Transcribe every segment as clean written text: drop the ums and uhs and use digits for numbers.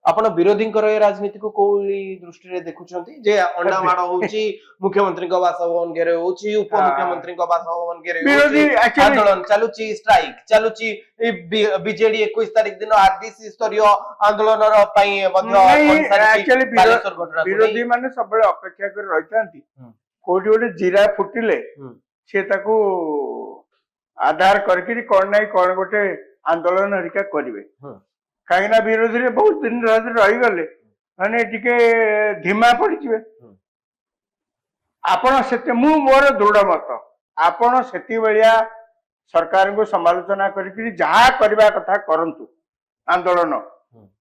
आपण विरोधी राजनीति को दृष्टि देखुं जे अंडा माड़ हो मुख्यमंत्री बासभवन घेरे हो उपमुख्यमंत्री बासभवन घेरे आंदोलन चलुची स्ट्राइक चलुची बीजेडी 21 तारिख दिन आरडीसी स्तरीय आंदोलन विरोधी माने सब अपेक्षा कर रही कोटी गोटे जीरा फुटिले सी आधार करके कौन ना कौन गोटे आंदोलन हरिका करेंगे कहीं विरोधी रे बहुत दिन रही गले माने टिके धीमा पड़े आपण से मोर दृढ़ मत आपण से सरकार को समालोचना करके जहाँ करने कथा करंतु आंदोलन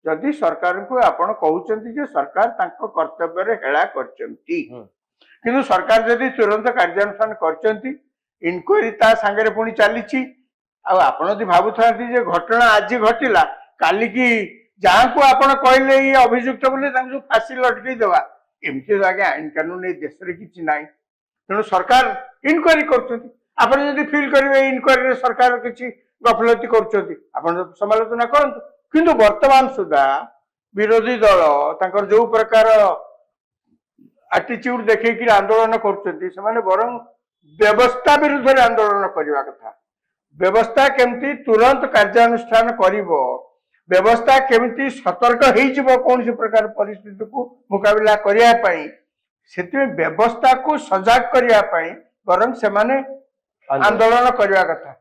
जदि सरकार को आपण कहते सरकार तांको कर्तव्य रे हेला करचंती किंतु सरकार जदि तुरंत कार्यानुष्ठान करचंती इनक्वारी ता सांगे पुणी चली आपण जदि भावुता घटना आज घटिला काली की जहाँ को आपण कहले ये अभियुक्त बोले फांसी लटकई देवा एमती आगे आईन कानून देश में किसी ना तेणु सरकार इनक्वारी कर फिल करेंगे इनक्वारी सरकार किसी गफलती कर समालोचना करंतु किंतु वर्तमान सुधा विरोधी दल जो प्रकार एटीट्यूड देखिए आंदोलन कर बरं व्यवस्था विरुद्ध आंदोलन करने कथा व्यवस्था केमती तुरंत कार्यानुष्ठान करिवो व्यवस्था केमिति सतर्क हो कौन प्रकार परिस्थिति को मुकाबला करने से व्यवस्था को सजाग करने बरं से आंदोलन करने कथा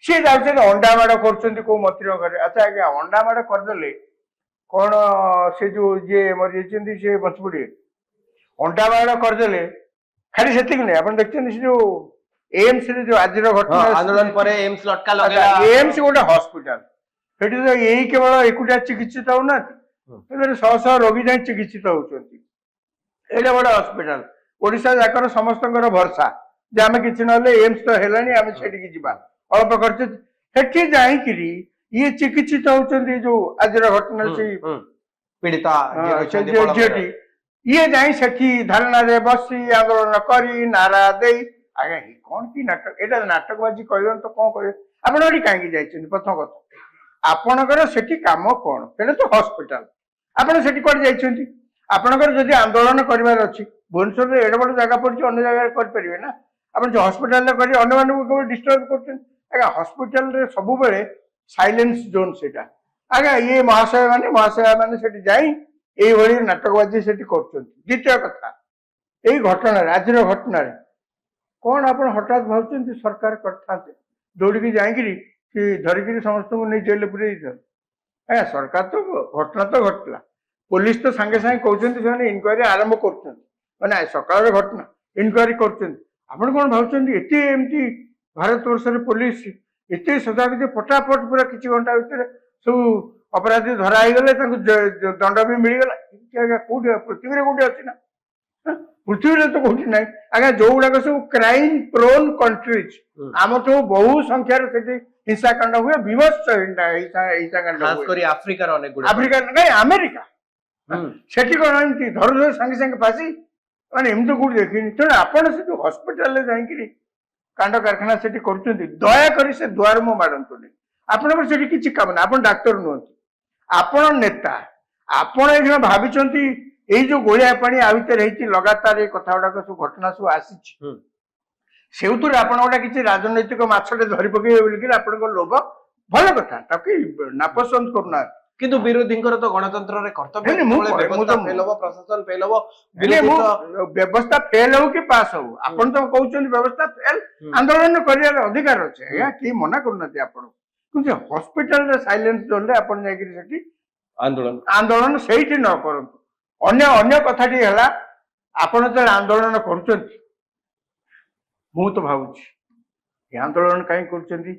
सी जाते अंडा माड़ कर मंत्री घरे अच्छा आज्ञा अंडा माड़ करदे कौन से जो जी मरी सी बचपड़े अंडा माड़ करदे खाली से नहीं आप देखते जो एम्स जो आज घटना आंदोलन पर एम्स लटका लगा एम्स गोटे हॉस्पिटल यही केवल एकुटिया चिकित्सित होना शह शह रोगी जाए चिकित्सित होती बड़ा हॉस्पिटल ओडिशा जाकर समस्त भरसा जे आम कि ना एम्स तो है आम से अल्प खर्च जाकि ये चिकित्सित होती जो आज घटना से पीड़िता झीटी ये जाई से धारणा रे बसी आंदोलन करी नारा दे आज्ञा कौन की नाटक एटा नाटकबाजी कहन तो कौन कह आप कहीं जाइए प्रथम कथा आपणकर सेठी काम कौन से तो हॉस्पिटल आपड़ी कौन आपणकर जदि आंदोलन करार अच्छी भुवनेश्वर एडे बड़ जगह पड़ी अन्य जगह करेंगे ना आप हॉस्पिटल कर अन्य मानक डिस्टर्ब कर हॉस्पिटल सब बेले साइलेंस जोन से आज्ञा ये महाशय मैंने से जाई ये नाटकबाजी से द्वितीय कथा यही घटना आज घटना कौन आप हठात भावुं सरकार करते दौड़ी जाकि धरिकी समस्त को नहीं जेल पूरे सरकार तो घटना तो घटला पुलिस तो सांगे सांगे कहते इनक्वारी आरंभ कर सकाल घटना इनक्वारी कर कौन भावुं एमती भारत वर्ष पुलिस एत सजाग फटाफट पूरा किसी घंटा भितर सब अपराधी धरागले दंड भी मिलगला कौटी पृथ्वी कौटी अच्छी ना पृथ्वी तो कौटी ना आज्ञा जो गुड़ाक सब क्राइम प्रोन कंट्रीज आम तो बहु संख्यार हिंसाकांड हुए विभत्स हिंसाकांड आफ्रिकार आफ्रिका नहीं अमेरिका से कौन धर सांगे सांगे फांसी मैंने एमती कौट देखनी तेणु आपड़ से हॉस्पिटल जाकि कांड कारखाना से दयाकोरी से द्वार मुँह मारतुनि आपंकर से किसी काम ना आप डाक्तर नुहत आपण नेता आपण ये भावी यही जो गोलिया पानी आ भर लगातार ये कथा गुड़ाक सब घटना सब आसी से आप किसी राजनैतिक मछटे धरी पकड़े बोलिक आप लोभ भल कथा नापसंद करना किंतु विरोधी तो गणतंत्र कर्तव्य प्रशासन फेल व्यवस्था फेल हो कि पास हो आप तो कहते व्यवस्था फेल आंदोलन कर अधिकार अच्छे कि मना करना आप हॉस्पिटल साइलेंस जोन रे आप आंदोलन से न करूँ अन्य कथाटी है आपण जो आंदोलन कर मु तो भावुँ आंदोलन कहीं कर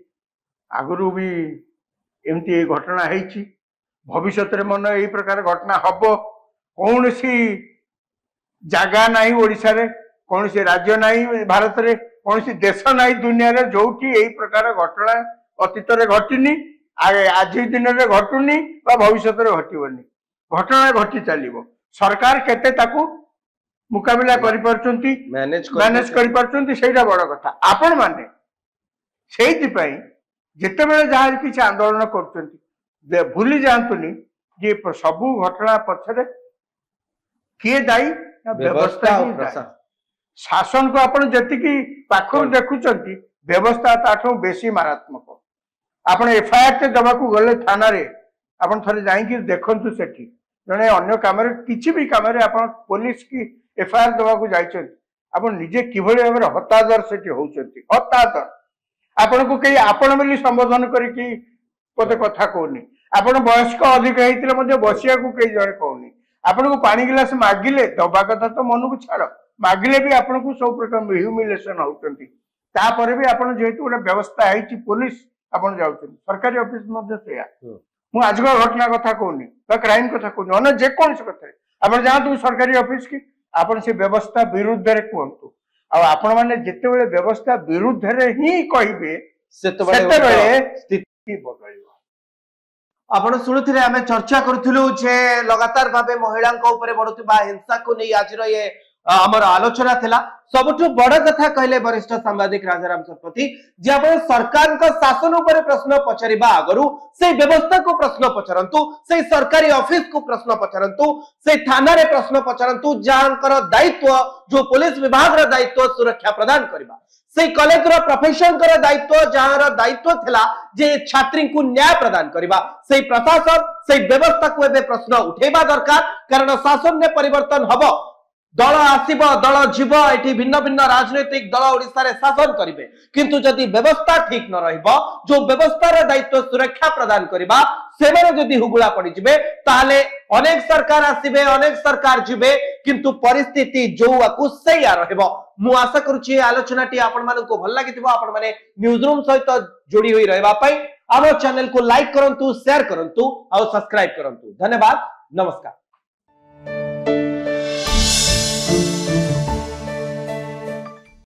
आगु भी एमती घटना है भविष्य में मन यही प्रकार घटना हम कौन सी जगह ना ओडिशा रे कौन सी राज्य ना भारत रे कौन सी देश ना दुनिया रे जो यही प्रकार घटना अतीत में घटनी आज दिन में घटुनी भविष्य में घटनी घटना घटी चलो सरकार केते ताकू मुकाबला मैनेज कर बड़ कथा आपण माने से जिते बड़े जहाँ किसी आंदोलन कर भूली जातुनि जे सबू घटना पछरे किए दायी ना व्यवस्था ही दायी। शासन को आपण जति पाखर देखुचंती व्यवस्था ताठो बेसी मारात्मक। आपण एफआईआर ते दबाकू गले थाना रे आपण थरे जाई देखंतु सेठी जने अन्य काम किसी भी काम आपण पुलिस की एफआईआर दबाकू जाइछन आपण निजे किभଳି भाबरे हतादर सेठी होउचंती हतादर। आपण को कई आपण मिली संबोधन करी पते कथा कहूनी आपण वयस्क अधिक हेतिले मध्ये बसिया को कई जणे कहूनी आपण को पानी गिलास मागिले दबा कथा तो मन को छाड़ मागिले भी आपण को सब प्रकार ह्यूमिलेशन होउचंती तापर भी आपण जेहेतु गोटे व्यवस्था है पुलिस आपण जाउछन सरकारी ऑफिस मध्ये सेया मु आज घटना कथा कहूनी क्राइम कथा कहूनी अन्य जेकोन कथा आपण जातु सरकारी ऑफिस की आपण से व्यवस्था विरुद्ध रे कहंतु आपण माने जेते बेले व्यवस्था विरुद्ध रे ही कहिबे सेते बेले स्थिति बदलिबो। आपण सुनुथिले आमे चर्चा करथुलु जे लगातार भाबे महिलांक ऊपर बढुतबा हिंसा को नै आज रो ये हमर आलोचना थिला। सबठु बड़ कथा कहले वरिष्ठ सांबादिक राजाराम सरपति जे आपण सरकार का शासन ऊपर प्रश्न पचरिबा आगरु से व्यवस्था को प्रश्न पचरंतु से सरकारी ऑफिस को प्रश्न पचरंतु से थाना रे प्रश्न पचरंतु जहांकर दायित्व जो पुलिस विभाग रा दायित्व सुरक्षा प्रदान करबा से कॉलेज रो प्रोफेशन कर दायित्व जहां दायित्व थिला जे छात्री को न्याय प्रदान करबा से प्रशासन से व्यवस्था को एबे प्रश्न उठेबा दरकार कारण शासन ने परिवर्तन हबो दल आसीब दल जीव एठी भिन्न भिन्न राजनीतिक दल ओडिसा रे शासन करिवे किंतु जदि व्यवस्था ठीक न रहइबो जो व्यवस्था रे दायित्व सुरक्षा प्रदान करबा सेमाने जदि हुगुला पड़ी जिवे ताले अनेक सरकार आसीबे अनेक सरकार जिवे किंतु परिस्थिति जो आकु सैया रहइबो। मु आशा करूची आलोचना टी आपण मानको भल लागिथिबो आपण माने न्यूज रूम सहित जोड़ी होई रहबा पई आरो चैनल को लाइक करंतु शेयर करंतु और सब्सक्राइब करंतु। धन्यवाद नमस्कार।